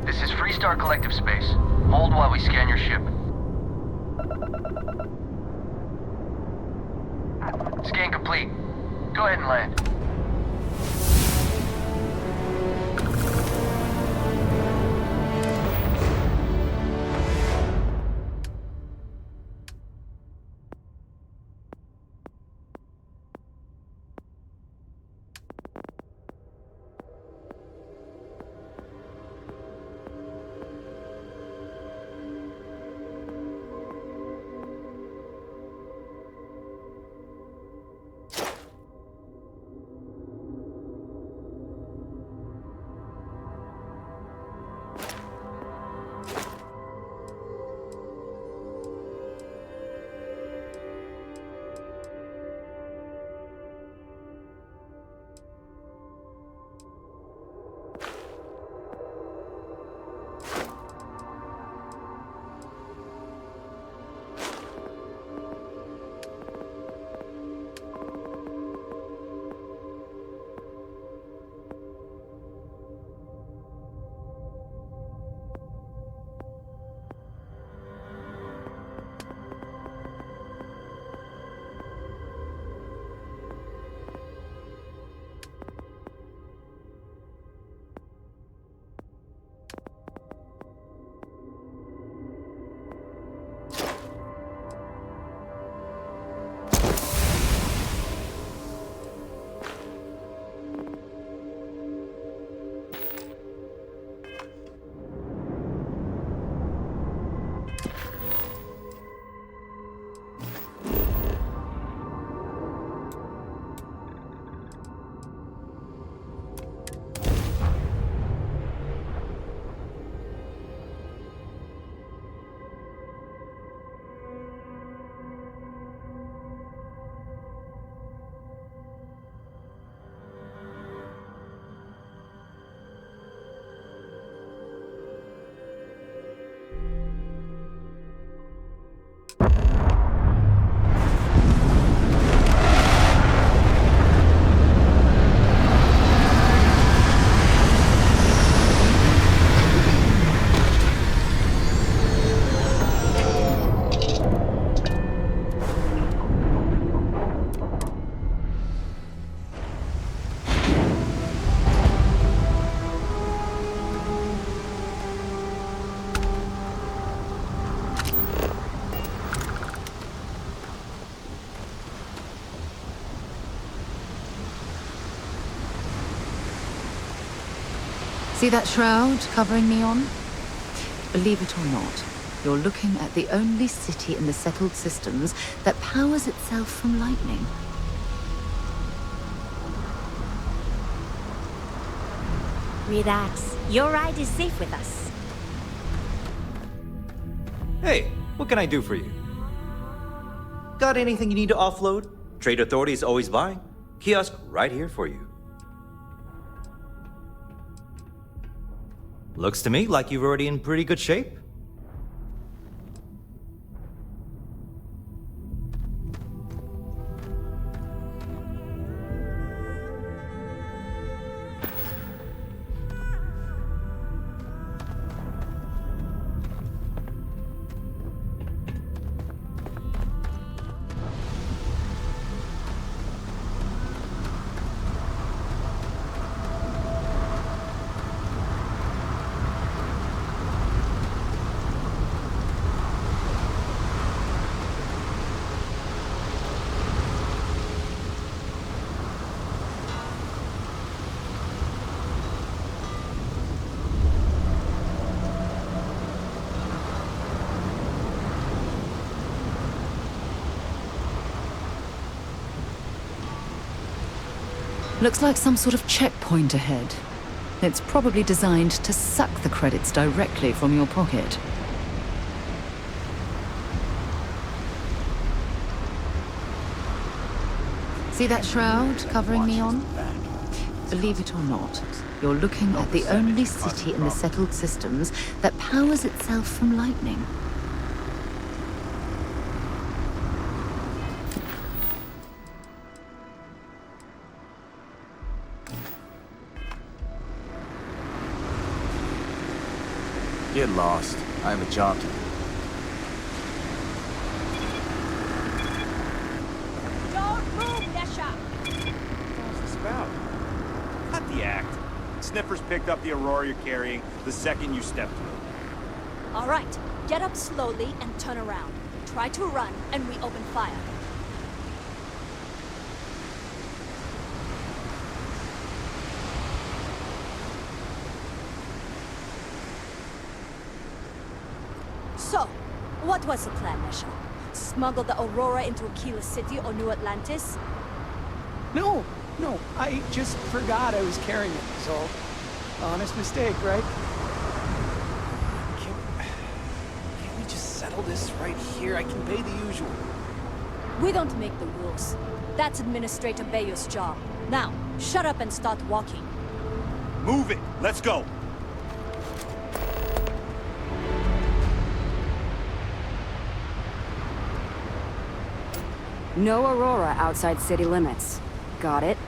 This is Freestar Collective Space. Hold while we scan your ship. Scan complete. Go ahead and land. See that shroud covering Neon? Believe it or not, you're looking at the only city in the settled systems that powers itself from lightning. Relax. Your ride is safe with us. Hey, what can I do for you? Got anything you need to offload? Trade Authority is always buying. Kiosk right here for you. Looks to me like you're already in pretty good shape. Looks like some sort of checkpoint ahead. It's probably designed to suck the credits directly from your pocket. See that shroud covering Neon? Believe it or not, you're looking at the only city in the settled systems that powers itself from lightning. Get lost. I have a job to do. Don't move, Nesha! What's this about? Cut the act. Sniffers picked up the Aurora you're carrying the second you stepped through. All right, get up slowly and turn around. Try to run, and we open fire. So, what was the plan, Nesha? Smuggle the Aurora into Aquila City or New Atlantis? No, I just forgot I was carrying it, so... Honest mistake, right? Can't we just settle this right here? I can pay the usual. We don't make the rules. That's Administrator Bayou's job. Now, shut up and start walking. Move it! Let's go! No Aurora outside city limits. Got it?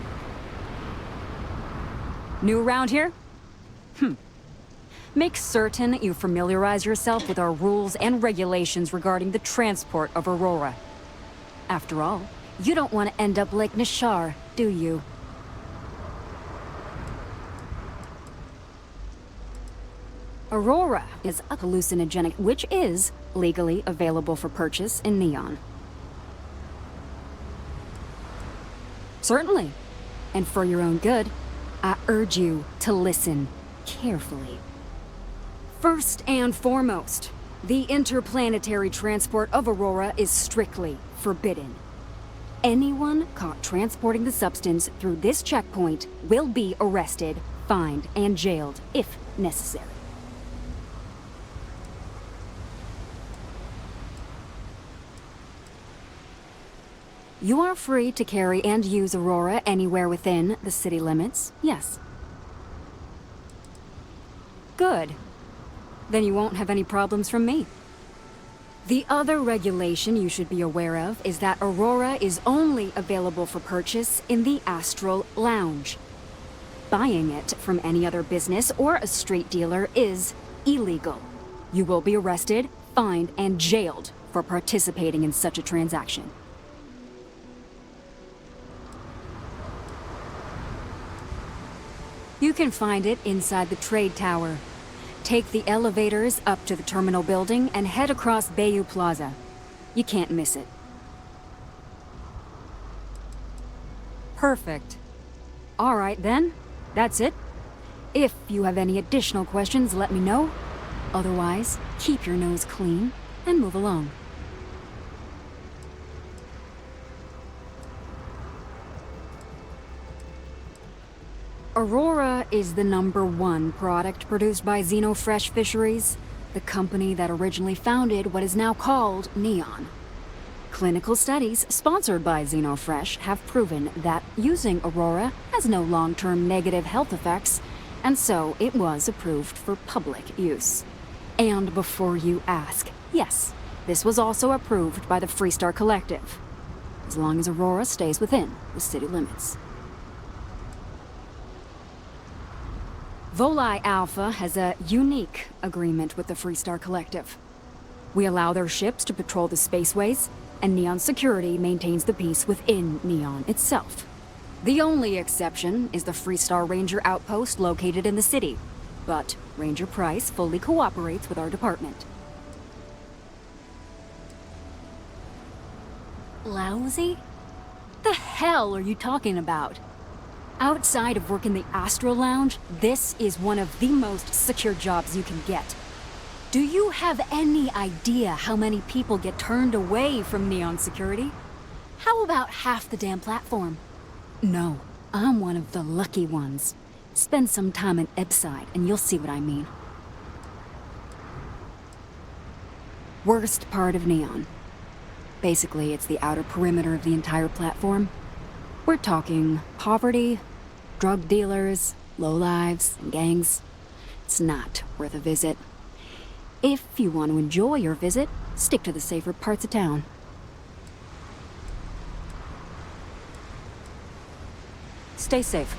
New around here? Make certain you familiarize yourself with our rules and regulations regarding the transport of Aurora. After all, you don't want to end up like Nishar, do you? Aurora is a hallucinogenic, which is legally available for purchase in Neon. Certainly. And for your own good, I urge you to listen carefully. First and foremost, the interplanetary transport of Aurora is strictly forbidden. Anyone caught transporting the substance through this checkpoint will be arrested, fined, and jailed, if necessary. You are free to carry and use Aurora anywhere within the city limits, yes. Good. Then you won't have any problems from me. The other regulation you should be aware of is that Aurora is only available for purchase in the Astral Lounge. Buying it from any other business or a street dealer is illegal. You will be arrested, fined, and jailed for participating in such a transaction. You can find it inside the trade tower. Take the elevators up to the terminal building and head across Bayou Plaza. You can't miss it. Perfect. All right then, that's it. If you have any additional questions, let me know. Otherwise, keep your nose clean and move along. Aurora is the #1 product produced by Xenofresh Fisheries, the company that originally founded what is now called Neon. Clinical studies sponsored by Xenofresh have proven that using Aurora has no long-term negative health effects, and so it was approved for public use. And before you ask, yes, this was also approved by the Freestar Collective, as long as Aurora stays within the city limits. Volii Alpha has a unique agreement with the Freestar Collective. We allow their ships to patrol the spaceways, and Neon Security maintains the peace within Neon itself. The only exception is the Freestar Ranger outpost located in the city, but Ranger Price fully cooperates with our department. Lousy? The hell are you talking about? Outside of work in the Astral Lounge, this is one of the most secure jobs you can get. Do you have any idea how many people get turned away from Neon Security? How about half the damn platform? No, I'm one of the lucky ones. Spend some time in Epside and you'll see what I mean. Worst part of Neon. Basically, it's the outer perimeter of the entire platform. We're talking poverty, drug dealers, lowlives, and gangs. It's not worth a visit. If you want to enjoy your visit, stick to the safer parts of town. Stay safe.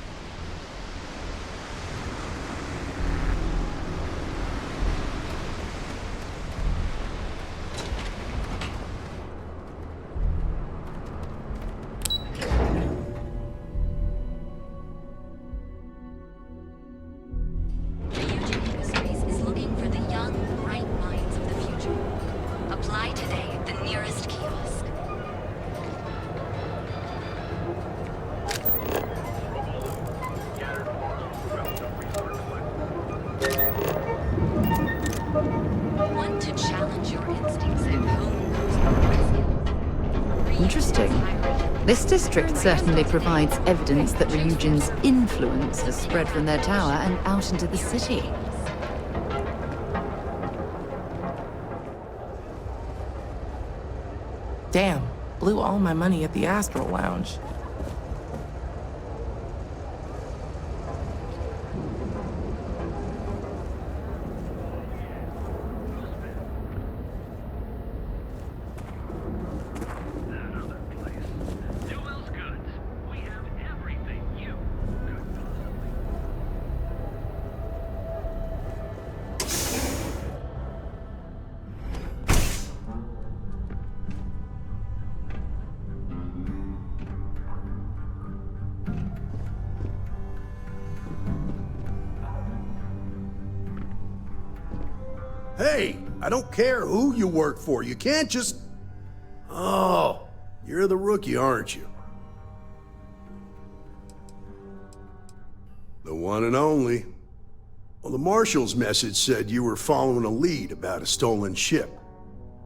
Interesting. This district certainly provides evidence that Ryujin's influence has spread from their tower and out into the city. Damn, blew all my money at the Astral Lounge. Hey, I don't care who you work for. You can't just... Oh, you're the rookie, aren't you? The one and only. Well, the Marshal's message said you were following a lead about a stolen ship.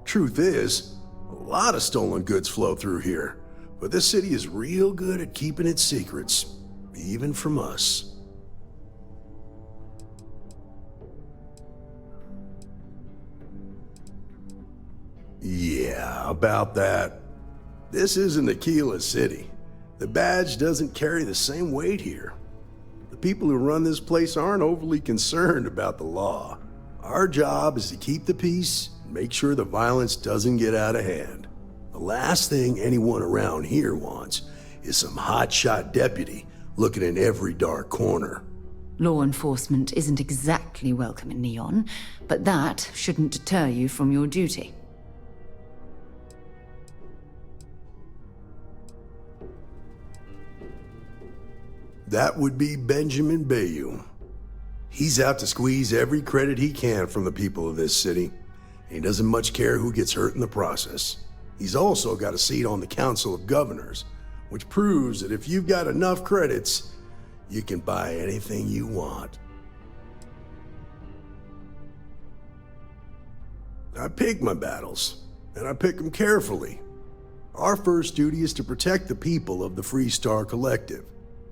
Truth is, a lot of stolen goods flow through here, but this city is real good at keeping its secrets, even from us. Yeah, about that. This isn't Aquila City. The badge doesn't carry the same weight here. The people who run this place aren't overly concerned about the law. Our job is to keep the peace and make sure the violence doesn't get out of hand. The last thing anyone around here wants is some hotshot deputy looking in every dark corner. Law enforcement isn't exactly welcome in Neon, but that shouldn't deter you from your duty. That would be Benjamin Bayou. He's out to squeeze every credit he can from the people of this city. He doesn't much care who gets hurt in the process. He's also got a seat on the Council of Governors, which proves that if you've got enough credits, you can buy anything you want. I pick my battles, and I pick them carefully. Our first duty is to protect the people of the Freestar Collective.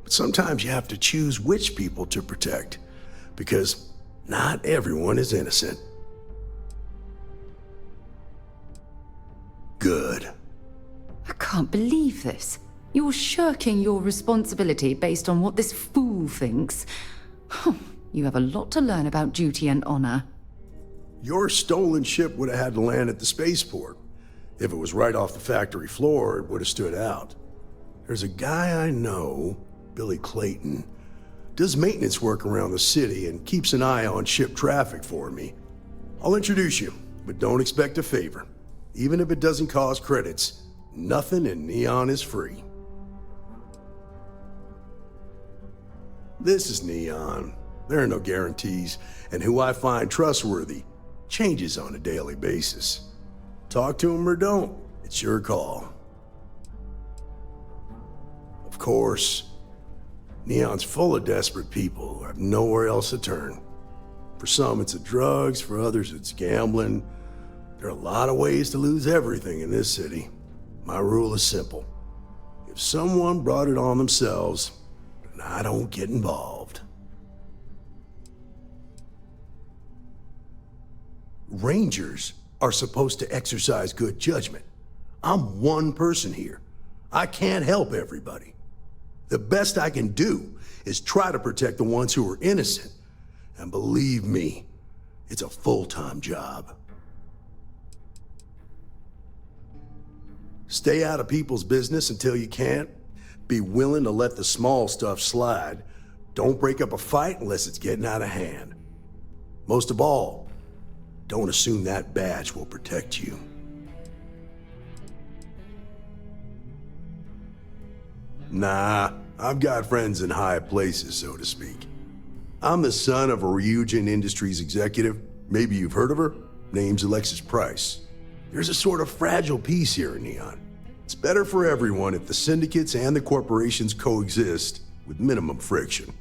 But sometimes you have to choose which people to protect, because not everyone is innocent. Good. I can't believe this. You're shirking your responsibility based on what this fool thinks. You have a lot to learn about duty and honor. Your stolen ship would have had to land at the spaceport. If it was right off the factory floor, it would have stood out. There's a guy I know, Billy Clayton, does maintenance work around the city and keeps an eye on ship traffic for me. I'll introduce you, but don't expect a favor. Even if it doesn't cost credits, nothing in Neon is free. This is Neon. There are no guarantees, and who I find trustworthy changes on a daily basis. Talk to him or don't, it's your call. Of course, Neon's full of desperate people who have nowhere else to turn. For some, it's the drugs. For others, it's gambling. There are a lot of ways to lose everything in this city. My rule is simple. If someone brought it on themselves, then I don't get involved. Rangers are supposed to exercise good judgment. I'm one person here. I can't help everybody. The best I can do is try to protect the ones who are innocent. And believe me, it's a full-time job. Stay out of people's business until you can't. Be willing to let the small stuff slide. Don't break up a fight unless it's getting out of hand. Most of all, don't assume that badge will protect you. Nah, I've got friends in high places, so to speak. I'm the son of a Ryujin Industries executive. Maybe you've heard of her. Name's Alexis Price. There's a sort of fragile peace here in Neon. It's better for everyone if the syndicates and the corporations coexist with minimum friction.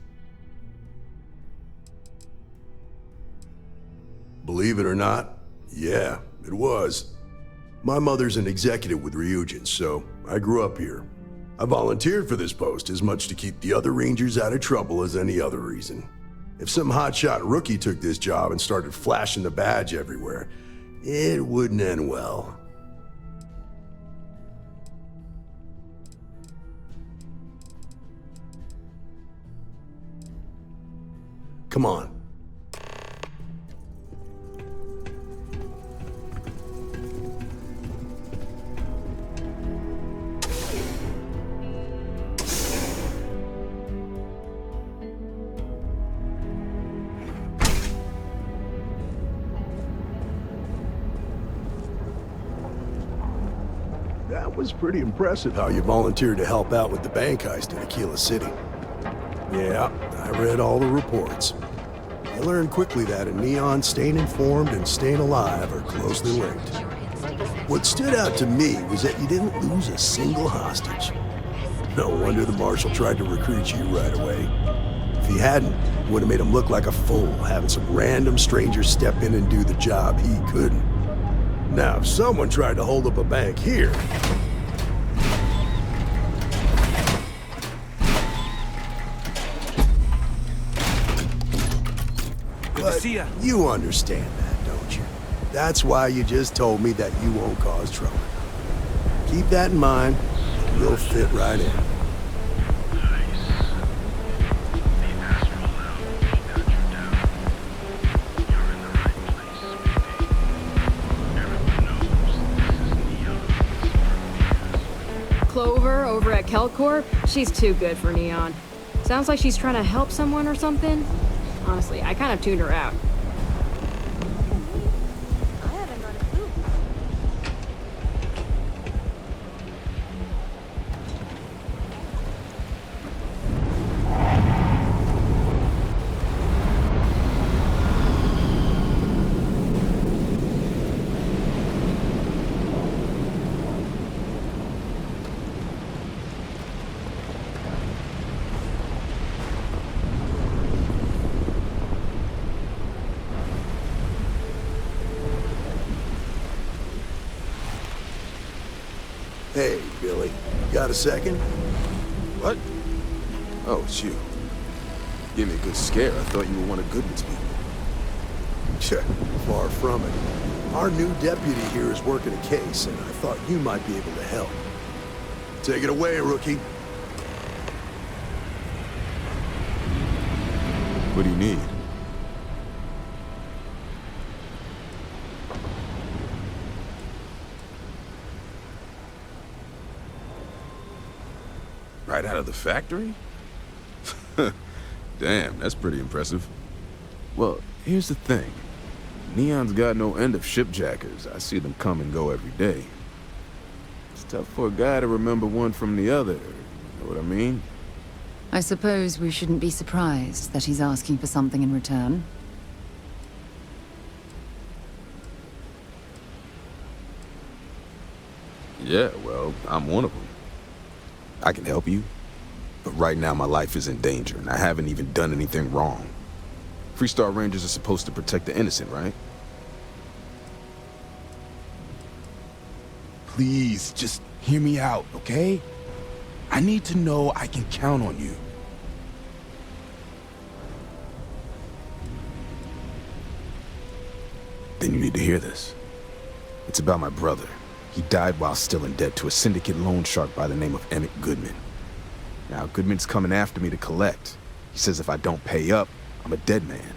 Believe it or not, yeah, it was. My mother's an executive with Ryujin, so I grew up here. I volunteered for this post as much to keep the other Rangers out of trouble as any other reason. If some hotshot rookie took this job and started flashing the badge everywhere, it wouldn't end well. Come on. That was pretty impressive how you volunteered to help out with the bank heist in Aquila City. Yeah, I read all the reports. I learned quickly that in Neon, staying informed and staying alive are closely linked. What stood out to me was that you didn't lose a single hostage. No wonder the Marshal tried to recruit you right away. If he hadn't, it would have made him look like a fool, having some random stranger step in and do the job he couldn't. Now, if someone tried to hold up a bank here, you understand that, don't you? That's why you just told me that you won't cause trouble. Keep that in mind, you'll fit right in. Clover over at Kelcorp, she's too good for Neon. Sounds like she's trying to help someone or something. Honestly, I kind of tuned her out. I haven't got a clue. Hey, Billy, got a second? What? Oh, it's you. Gave me a good scare. I thought you were one of Goodman's people. Far from it. Our new deputy here is working a case, and I thought you might be able to help. Take it away, rookie. What do you need? Right out of the factory? Damn, that's pretty impressive. Well, here's the thing. Neon's got no end of shipjackers. I see them come and go every day. It's tough for a guy to remember one from the other. You know what I mean? I suppose we shouldn't be surprised that he's asking for something in return. Yeah, well, I'm one of them. I can help you, but right now my life is in danger, and I haven't even done anything wrong. Freestar Rangers are supposed to protect the innocent, right? Please, just hear me out, okay? I need to know I can count on you. Then you need to hear this. It's about my brother. He died while still in debt to a syndicate loan shark by the name of Emmett Goodman. Now, Goodman's coming after me to collect. He says if I don't pay up, I'm a dead man.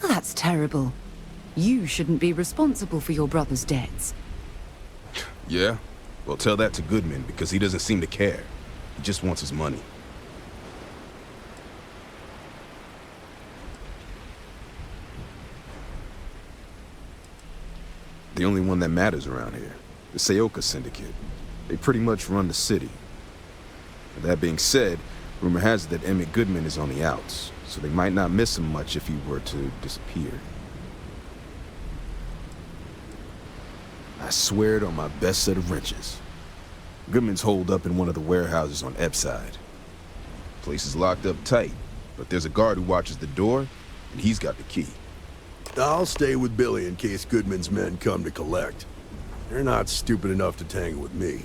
Well, that's terrible. You shouldn't be responsible for your brother's debts. Yeah? Well, tell that to Goodman, because he doesn't seem to care. He just wants his money. The only one that matters around here. The Seoka Syndicate. They pretty much run the city. With that being said, rumor has it that Emmett Goodman is on the outs, so they might not miss him much if he were to disappear. I swear it on my best set of wrenches. Goodman's holed up in one of the warehouses on Epside. Place is locked up tight, but there's a guard who watches the door, and he's got the key. I'll stay with Billy in case Goodman's men come to collect. They're not stupid enough to tangle with me.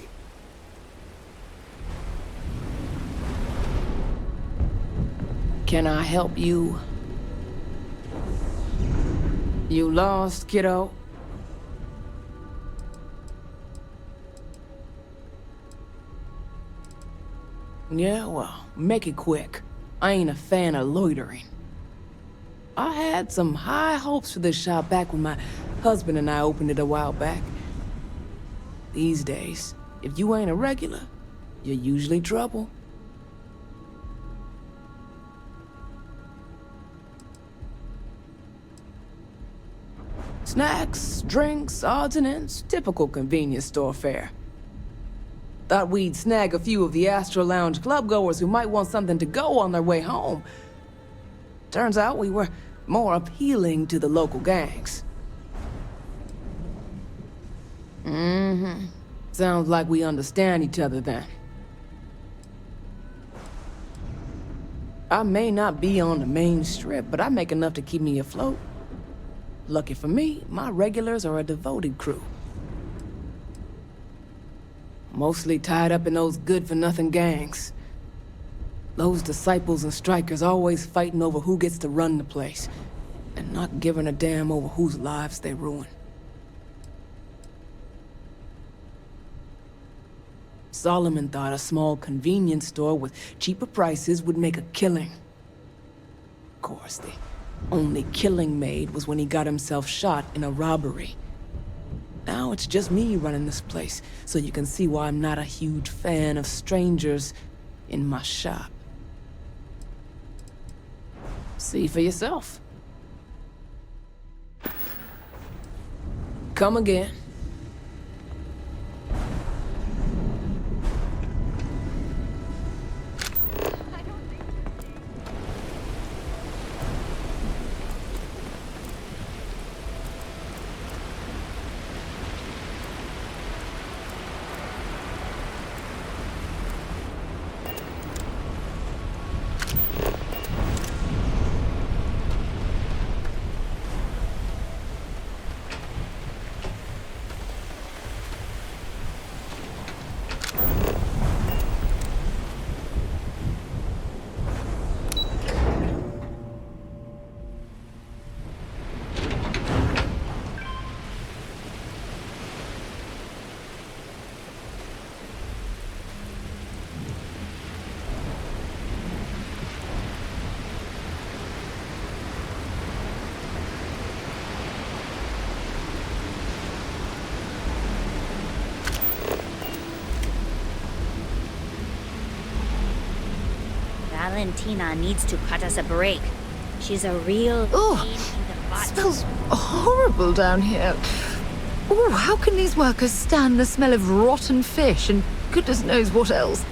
Can I help you? You lost, kiddo? Yeah, well, make it quick. I ain't a fan of loitering. I had some high hopes for this shop back when my husband and I opened it a while back. These days, if you ain't a regular, you're usually trouble. Snacks, drinks, odds and ends, typical convenience store fare. Thought we'd snag a few of the Astro Lounge clubgoers who might want something to go on their way home. Turns out we were more appealing to the local gangs. Mm-hmm. Sounds like we understand each other then. I may not be on the main strip, but I make enough to keep me afloat. Lucky for me, my regulars are a devoted crew. Mostly tied up in those good-for-nothing gangs. Those disciples and strikers always fighting over who gets to run the place, and not giving a damn over whose lives they ruin. Solomon thought a small convenience store with cheaper prices would make a killing. Of course, the only killing made was when he got himself shot in a robbery. Now it's just me running this place, so you can see why I'm not a huge fan of strangers in my shop. See for yourself. Come again. Valentina needs to cut us a break. She's a real pain in the butt. Smells horrible down here. Oh, how can these workers stand the smell of rotten fish and goodness knows what else?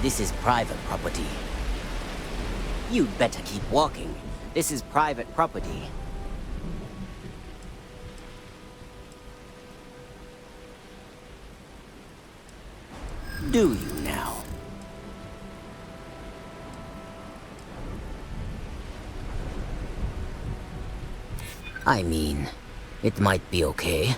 This is private property. You'd better keep walking. This is private property. Do you now? I mean, it might be okay.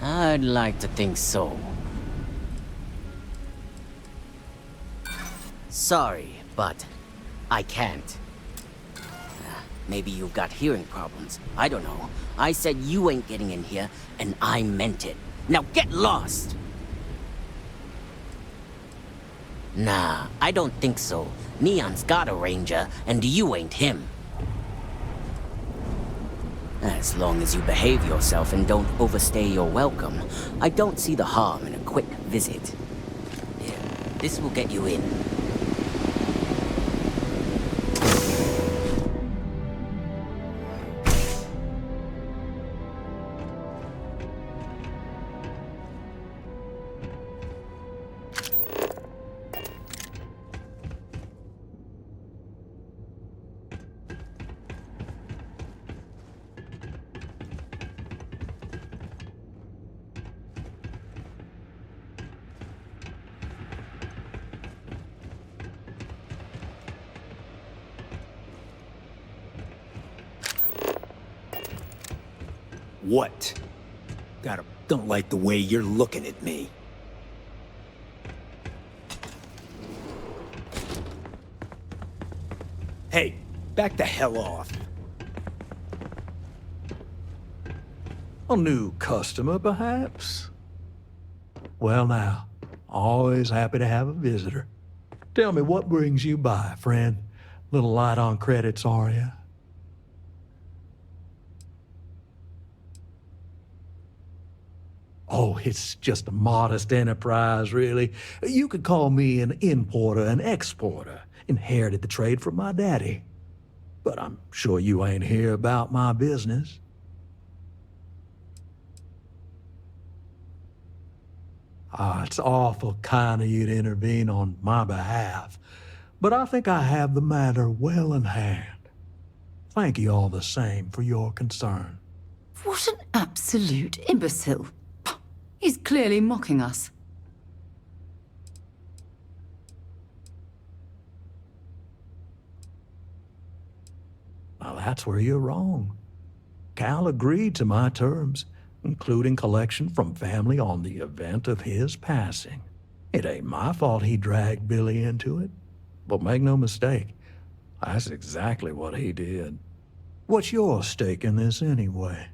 I'd like to think so. Sorry, but I can't. Maybe you've got hearing problems. I don't know. I said you ain't getting in here, and I meant it. Now get lost! Nah, I don't think so. Neon's got a ranger, and you ain't him. As long as you behave yourself and don't overstay your welcome, I don't see the harm in a quick visit. Here, this will get you in. What? Don't like the way you're looking at me. Hey, back the hell off. A new customer, perhaps? Well now, always happy to have a visitor. Tell me, what brings you by, friend? Little light on credits, are you? Oh, it's just a modest enterprise, really. You could call me an importer and exporter. Inherited the trade from my daddy. But I'm sure you ain't here about my business. It's awful kind of you to intervene on my behalf, but I think I have the matter well in hand. Thank you all the same for your concern. What an absolute imbecile. He's clearly mocking us. Now that's where you're wrong. Cal agreed to my terms, including collection from family on the event of his passing. It ain't my fault he dragged Billy into it. But make no mistake, that's exactly what he did. What's your stake in this anyway?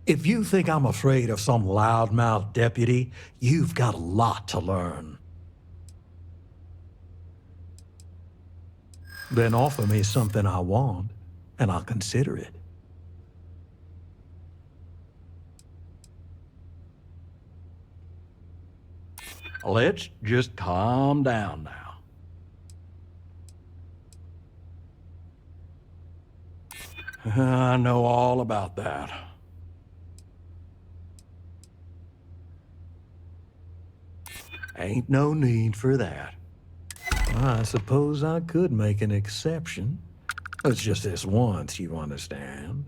If you think I'm afraid of some loudmouth deputy, you've got a lot to learn. Then offer me something I want, and I'll consider it. Let's just calm down now. I know all about that. Ain't no need for that. I suppose I could make an exception. It's just this once, you understand.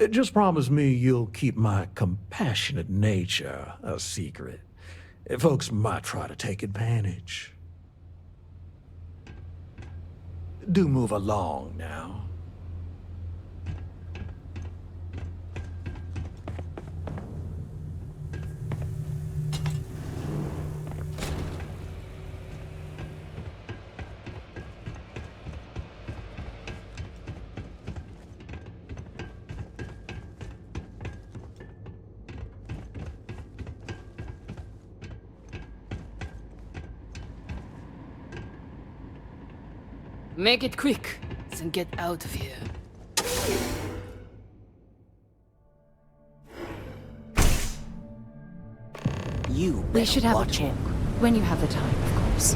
Just promise me you'll keep my compassionate nature a secret. Folks might try to take advantage. Do move along now. Make it quick, and get out of here. We should have a talk. When you have the time, of course.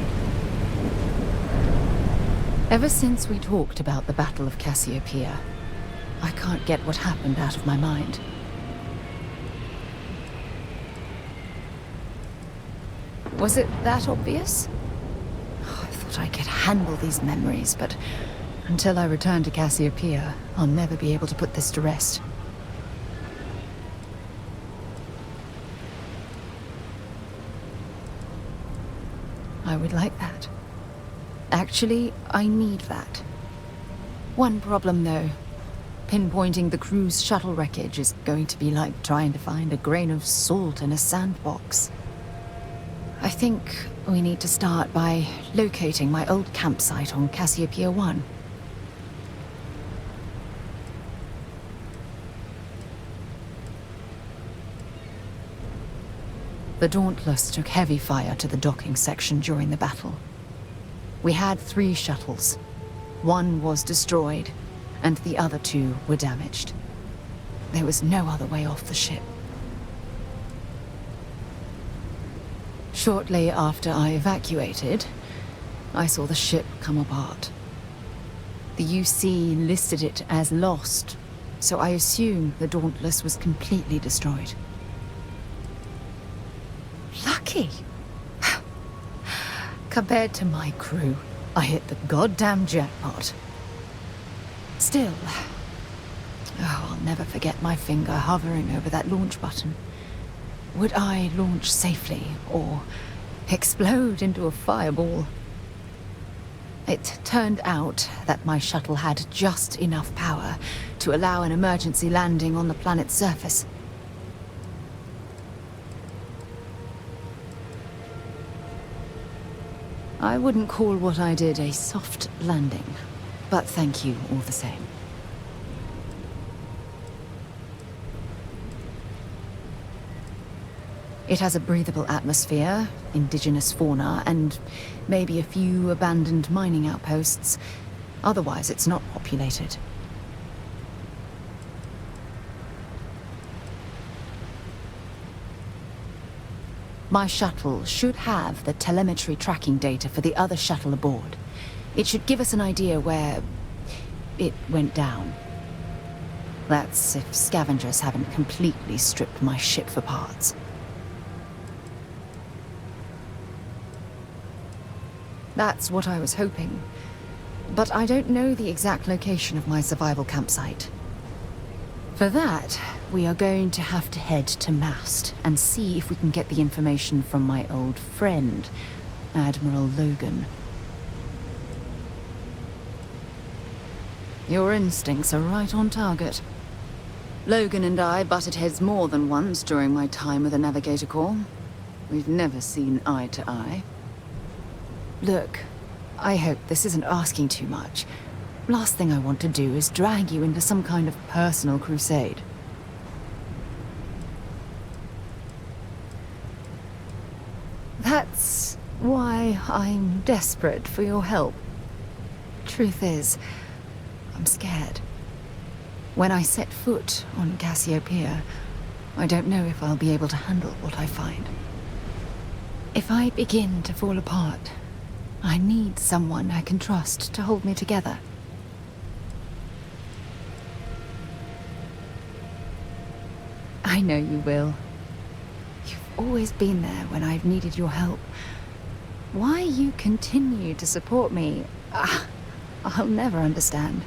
Ever since we talked about the Battle of Cassiopeia, I can't get what happened out of my mind. Was it that obvious? I thought I could handle these memories, but until I return to Cassiopeia, I'll never be able to put this to rest. I would like that. Actually, I need that. One problem, though. Pinpointing the crew's shuttle wreckage is going to be like trying to find a grain of salt in a sandbox. I think we need to start by locating my old campsite on Cassiopeia 1. The Dauntless took heavy fire to the docking section during the battle. We had 3 shuttles. One was destroyed, and the other 2 were damaged. There was no other way off the ship. Shortly after I evacuated, I saw the ship come apart. The UC listed it as lost, so I assume the Dauntless was completely destroyed. Lucky! Compared to my crew, I hit the goddamn jackpot. Still, I'll never forget my finger hovering over that launch button. Would I launch safely, or explode into a fireball? It turned out that my shuttle had just enough power to allow an emergency landing on the planet's surface. I wouldn't call what I did a soft landing, but thank you all the same. It has a breathable atmosphere, indigenous fauna, and maybe a few abandoned mining outposts. Otherwise, it's not populated. My shuttle should have the telemetry tracking data for the other shuttle aboard. It should give us an idea where it went down. That's if scavengers haven't completely stripped my ship for parts. That's what I was hoping. But I don't know the exact location of my survival campsite. For that, we are going to have to head to Mast and see if we can get the information from my old friend, Admiral Logan. Your instincts are right on target. Logan and I butted heads more than once during my time with the Navigator Corps. We've never seen eye to eye. Look, I hope this isn't asking too much. Last thing I want to do is drag you into some kind of personal crusade. That's why I'm desperate for your help. Truth is, I'm scared. When I set foot on Cassiopeia, I don't know if I'll be able to handle what I find. If I begin to fall apart, I need someone I can trust to hold me together. I know you will. You've always been there when I've needed your help. Why you continue to support me, I'll never understand.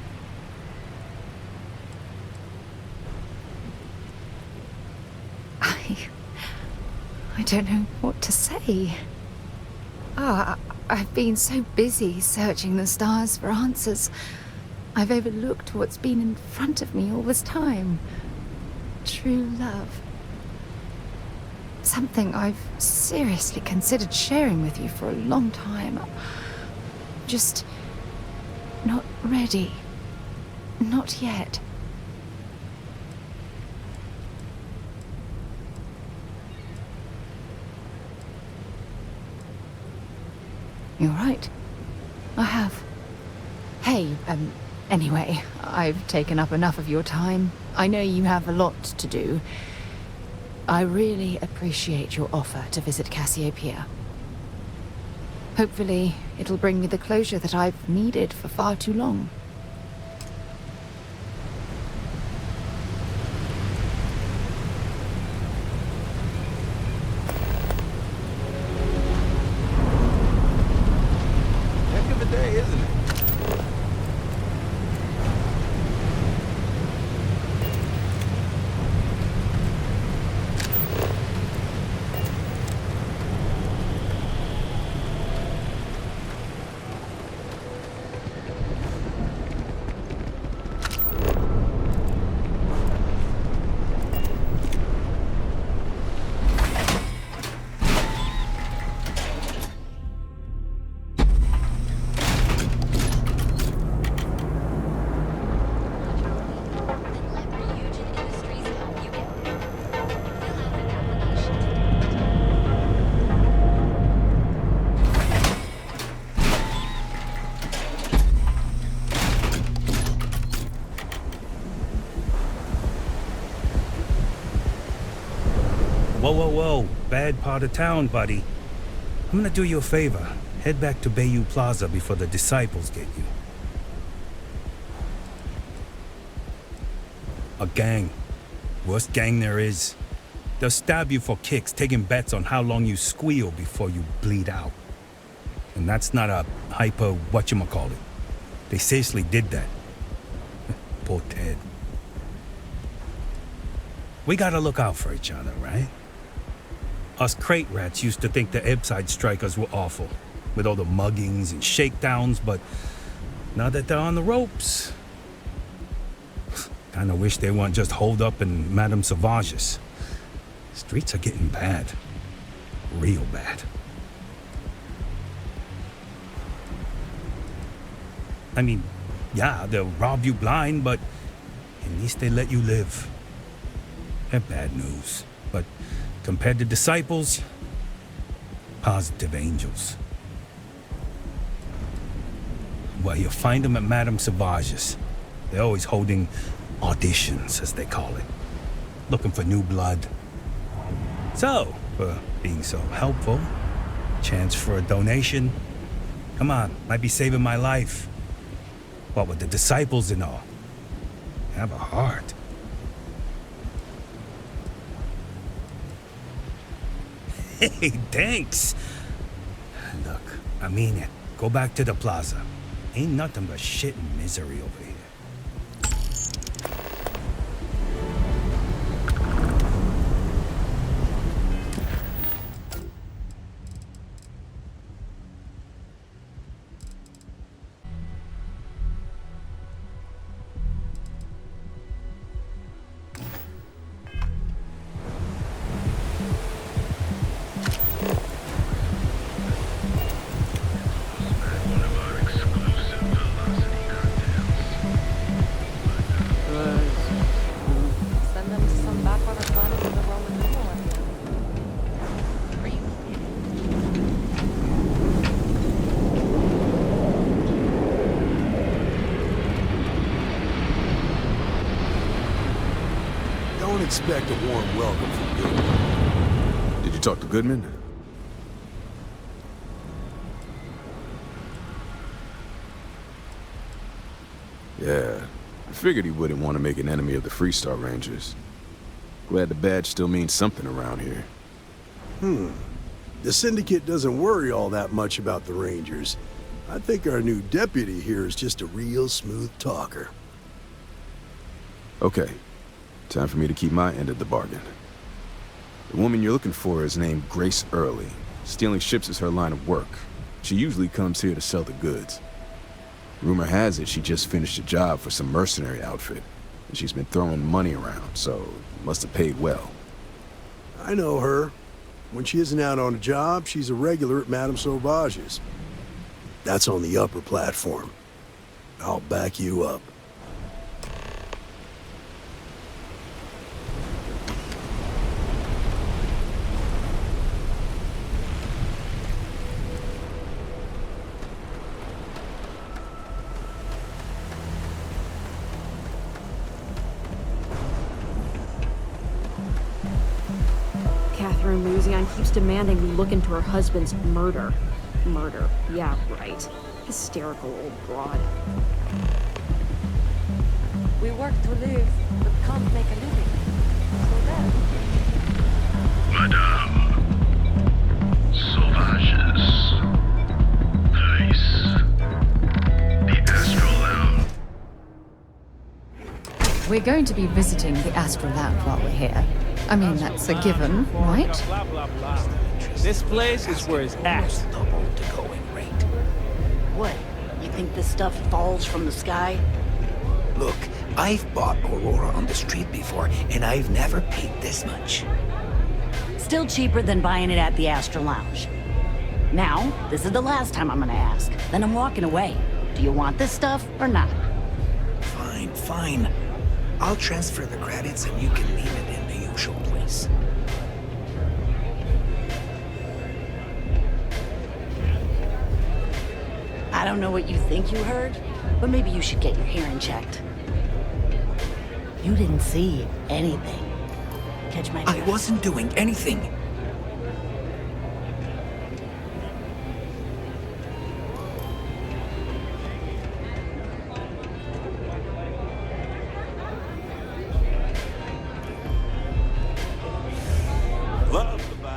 I don't know what to say. I've been so busy searching the stars for answers. I've overlooked what's been in front of me all this time. True love. Something I've seriously considered sharing with you for a long time. Just not ready. Not yet. You're right. I have. Hey, anyway, I've taken up enough of your time. I know you have a lot to do. I really appreciate your offer to visit Cassiopeia. Hopefully, it'll bring me the closure that I've needed for far too long. Heck of a day, isn't it? Whoa, whoa, whoa. Bad part of town, buddy. I'm gonna do you a favor. Head back to Bayou Plaza before the disciples get you. A gang. Worst gang there is. They'll stab you for kicks, taking bets on how long you squeal before you bleed out. And that's not a hyper whatchamacallit. They seriously did that. Poor Ted. We gotta look out for each other, right? Us crate rats used to think the Ebbside strikers were awful, with all the muggings and shakedowns, but now that they're on the ropes, kinda wish they weren't just holed up in Madame Sauvage's. Streets are getting bad. Real bad. I mean, yeah, they'll rob you blind, but at least they let you live. They're bad news, but compared to disciples, positive angels. Well, you'll find them at Madame Sauvage's. They're always holding auditions, as they call it. Looking for new blood. So, for being so helpful, chance for a donation. Come on, might be saving my life. What with the disciples and all. Have a heart. Hey, thanks. Look, I mean it. Go back to the plaza. Ain't nothing but shit and misery over here. Send them to some backwater planet with a Roman numeral. Are you Don't expect a warm welcome from Goodman. Did you talk to Goodman? Yeah, I figured he wouldn't want to make an enemy of the Freestar Rangers. Glad the badge still means something around here. The Syndicate doesn't worry all that much about the Rangers. I think our new deputy here is just a real smooth talker. Okay, time for me to keep my end of the bargain. The woman you're looking for is named Grace Early. Stealing ships is her line of work. She usually comes here to sell the goods. Rumor has it she just finished a job for some mercenary outfit, and she's been throwing money around, so must have paid well. I know her. When she isn't out on a job, she's a regular at Madame Sauvage's. That's on the upper platform. I'll back you up. Catherine Luzian keeps demanding we look into her husband's murder. Murder, yeah, right. Hysterical old broad. We work to live, but can't make a living. So then... Madame Sauvage's place. The Astral Lounge. We're going to be visiting the Astral Lounge while we're here. I mean, that's a given, right? This place is where it's at. Double the going rate. What? You think this stuff falls from the sky? Look, I've bought Aurora on the street before, and I've never paid this much. Still cheaper than buying it at the Astral Lounge. Now, this is the last time I'm gonna ask. Then I'm walking away. Do you want this stuff or not? Fine, fine. I'll transfer the credits and you can leave it in the usual place. I don't know what you think you heard, but maybe you should get your hearing checked. You didn't see anything. Catch my I drift. wasn't doing anything.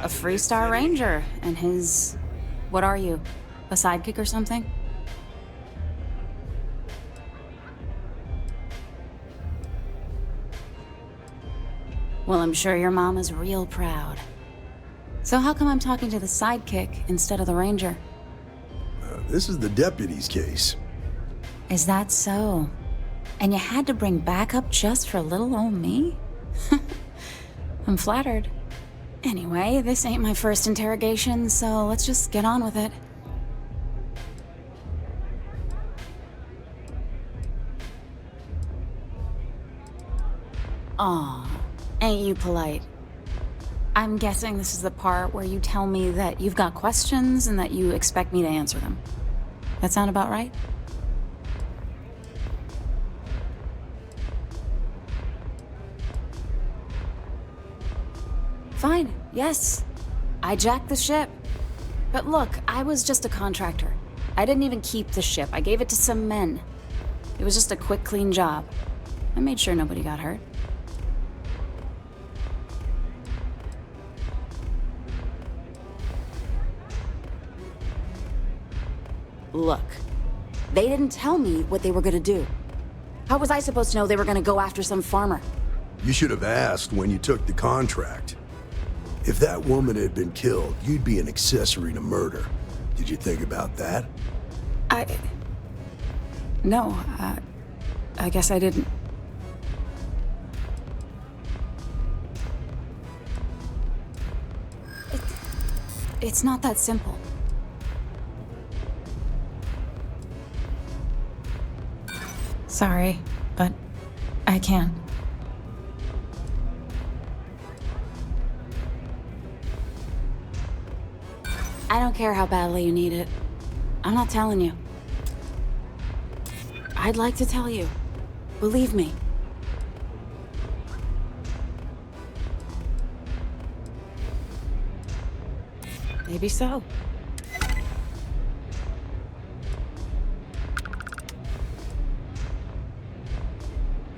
A Freestar Ranger and his... What are you? A sidekick or something? Well, I'm sure your mom is real proud. So how come I'm talking to the sidekick instead of the ranger? This is the deputy's case. Is that so? And you had to bring backup just for little old me? I'm flattered. Anyway, this ain't my first interrogation, so let's just get on with it. Aw, ain't you polite? I'm guessing this is the part where you tell me that you've got questions and that you expect me to answer them. That sound about right? Fine, yes. I jacked the ship. But look, I was just a contractor. I didn't even keep the ship. I gave it to some men. It was just a quick, clean job. I made sure nobody got hurt. Look, they didn't tell me what they were gonna do. How was I supposed to know they were gonna go after some farmer? You should have asked when you took the contract. If that woman had been killed, you'd be an accessory to murder. Did you think about that? No, I guess I didn't. It's not that simple. Sorry, but I can't. I don't care how badly you need it. I'm not telling you. I'd like to tell you. Believe me. Maybe so.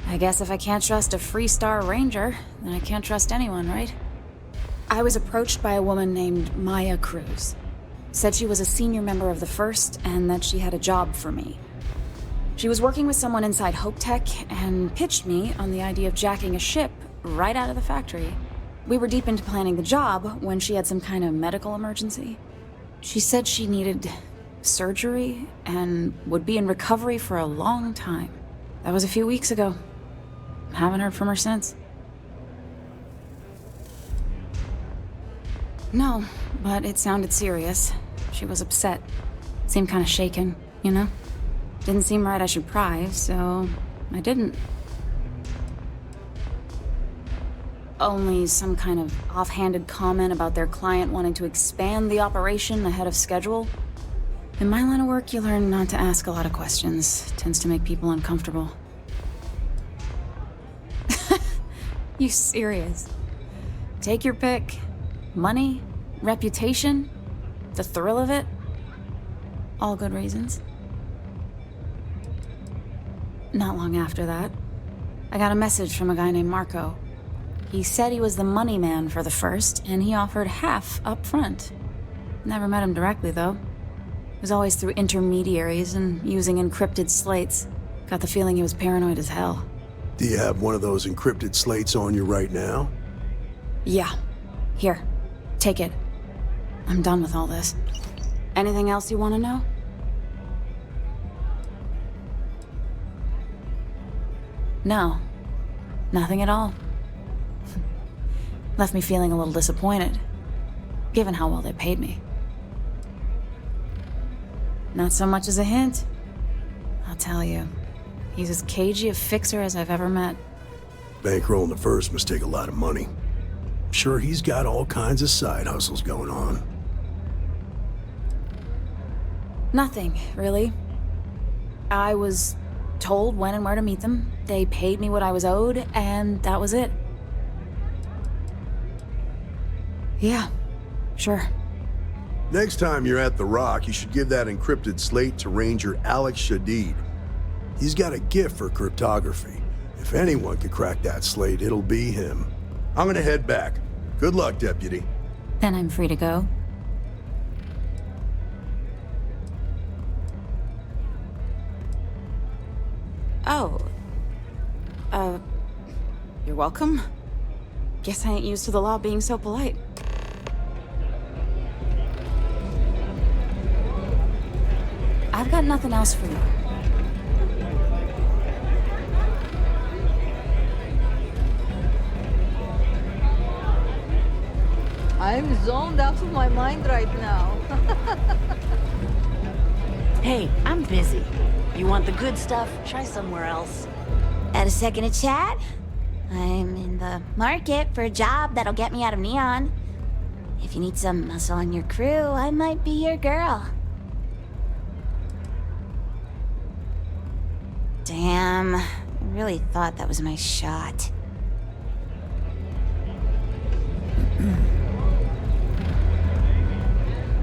I guess if I can't trust a Freestar Ranger, then I can't trust anyone, right? I was approached by a woman named Maya Cruz. Said she was a senior member of the First and that she had a job for me. She was working with someone inside Hope Tech and pitched me on the idea of jacking a ship right out of the factory. We were deep into planning the job when she had some kind of medical emergency. She said she needed surgery and would be in recovery for a long time. That was a few weeks ago. Haven't heard from her since. No, but it sounded serious. She was upset. Seemed kind of shaken, you know? Didn't seem right I should pry, so I didn't. Only some kind of offhanded comment about their client wanting to expand the operation ahead of schedule. In my line of work, you learn not to ask a lot of questions. It tends to make people uncomfortable. You serious? Take your pick. Money, reputation, the thrill of it. All good reasons. Not long after that, I got a message from a guy named Marco. He said he was the money man for the First, and he offered half up front. Never met him directly, though. It was always through intermediaries and using encrypted slates. Got the feeling he was paranoid as hell. Do you have one of those encrypted slates on you right now? Yeah. Here. Take it. I'm done with all this. Anything else you want to know? No. Nothing at all. Left me feeling a little disappointed, given how well they paid me. Not so much as a hint. I'll tell you. He's as cagey a fixer as I've ever met. Bankrolling the First must take a lot of money. I'm sure he's got all kinds of side hustles going on. Nothing, really. I was told when and where to meet them. They paid me what I was owed, and that was it. Yeah, sure. Next time you're at the Rock, you should give that encrypted slate to Ranger Alex Shadid. He's got a gift for cryptography. If anyone could crack that slate, it'll be him. I'm gonna head back. Good luck, Deputy. Then I'm free to go. Oh. You're welcome. Guess I ain't used to the law being so polite. I've got nothing else for you. I'm zoned out of my mind right now. Hey, I'm busy. You want the good stuff? Try somewhere else. Got a second to chat? I'm in the market for a job that'll get me out of Neon. If you need some muscle on your crew, I might be your girl. Damn, I really thought that was my shot.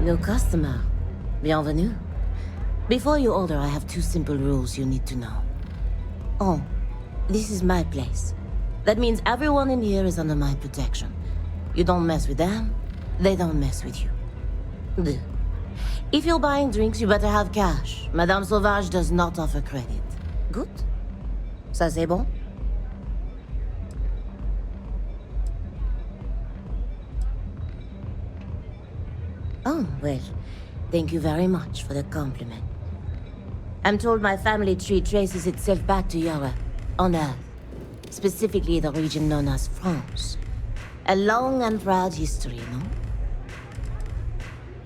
New customer. Bienvenue. Before you order, I have 2 simple rules you need to know. Oh, this is my place. That means everyone in here is under my protection. You don't mess with them, they don't mess with you. Deux. If you're buying drinks, you better have cash. Madame Sauvage does not offer credit. Good? Ça c'est bon? Oh, well, thank you very much for the compliment. I'm told my family tree traces itself back to Europe, on Earth. Specifically the region known as France. A long and proud history, no?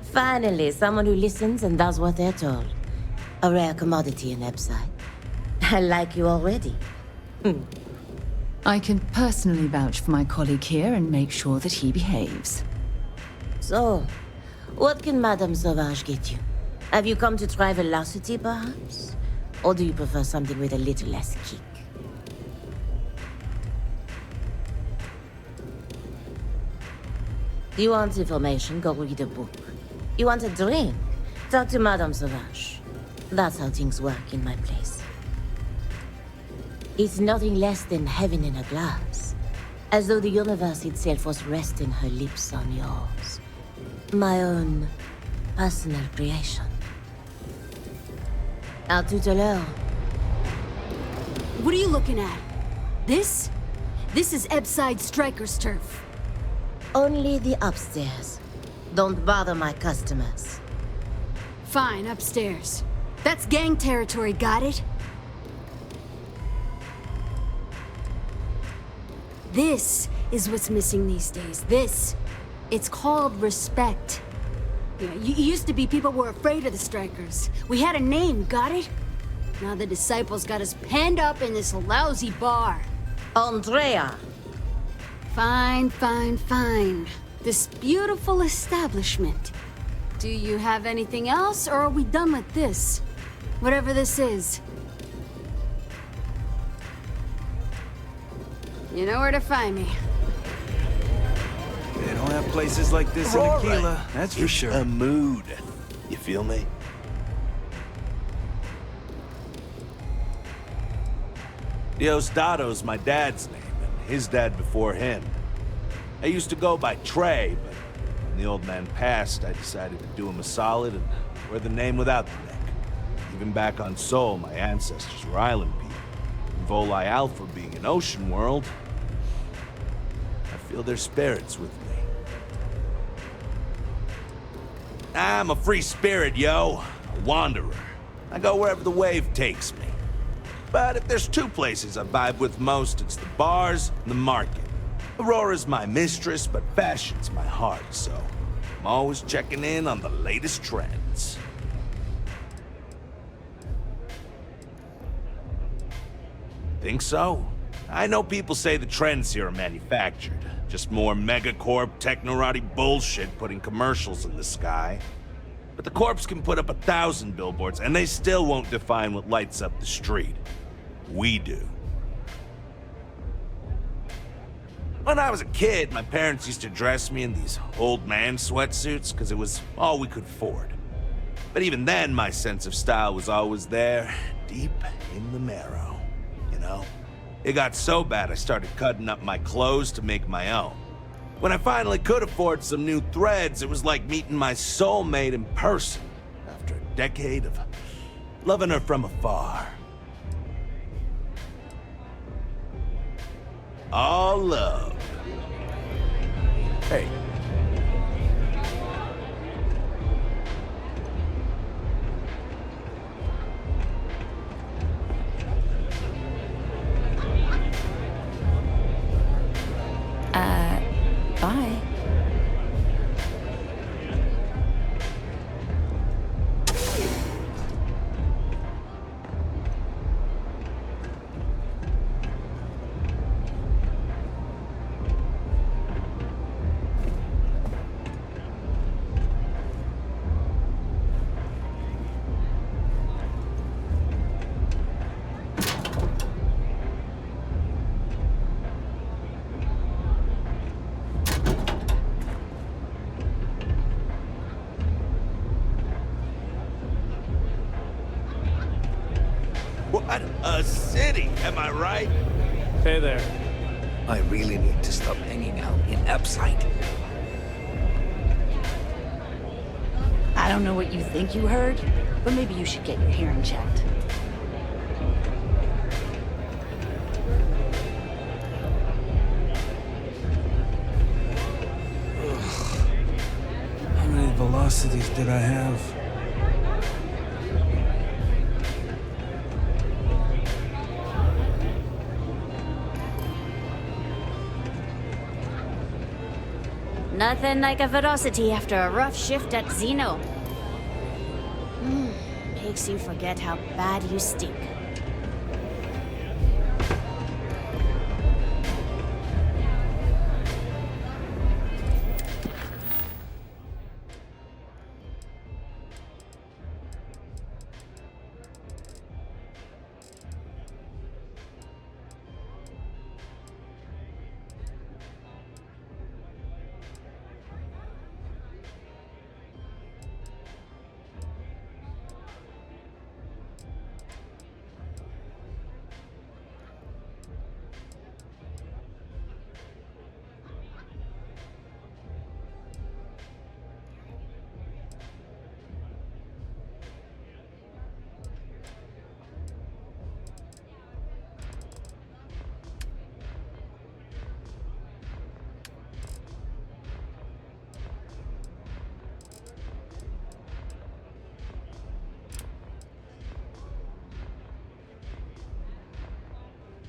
Finally, someone who listens and does what they're told. A rare commodity in Epside. I like you already. I can personally vouch for my colleague here and make sure that he behaves. So, what can Madame Sauvage get you? Have you come to try velocity, perhaps? Or do you prefer something with a little less kick? You want information? Go read a book. You want a drink? Talk to Madame Sauvage. That's how things work in my place. It's nothing less than heaven in a glass. As though the universe itself was resting her lips on yours. My own personal creation. À tout à l'heure. What are you looking at? This? This is Epside Striker's turf. Only the upstairs. Don't bother my customers. Fine, upstairs. That's gang territory, got it? This is what's missing these days. This. It's called respect. Yeah, you used to be people were afraid of the Strikers. We had a name, got it? Now the disciples got us penned up in this lousy bar. Andrea! Fine, fine, fine. This beautiful establishment. Do you have anything else, or are we done with this? Whatever this is. You know where to find me. They don't have places like this in Aquila, that's for sure. A mood. You feel me? Diosdado's my dad's name, and his dad before him. I used to go by Trey, but when the old man passed, I decided to do him a solid and wear the name without the neck. Even back on Sol, my ancestors were island people. And Volii Alpha being an ocean world, I feel their spirits with me. I'm a free spirit, yo. A wanderer. I go wherever the wave takes me. But if there's 2 places I vibe with most, it's the bars and the market. Aurora's my mistress, but fashion's my heart, so I'm always checking in on the latest trends. Think so? I know people say the trends here are manufactured. Just more megacorp, technorati bullshit putting commercials in the sky. But the corps can put up 1,000 billboards, and they still won't define what lights up the street. We do. When I was a kid, my parents used to dress me in these old man sweatsuits because it was all we could afford. But even then, my sense of style was always there, deep in the marrow, you know? It got so bad I started cutting up my clothes to make my own. When I finally could afford some new threads, it was like meeting my soulmate in person after a decade of loving her from afar. All love. Hey. Bye. What a city, am I right? Hey there. I really need to stop hanging out in Epsite. I don't know what you think you heard, but maybe you should get your hearing checked. How many velocities did I have? Nothing like a velocity after a rough shift at Xeno. Makes you forget how bad you stink.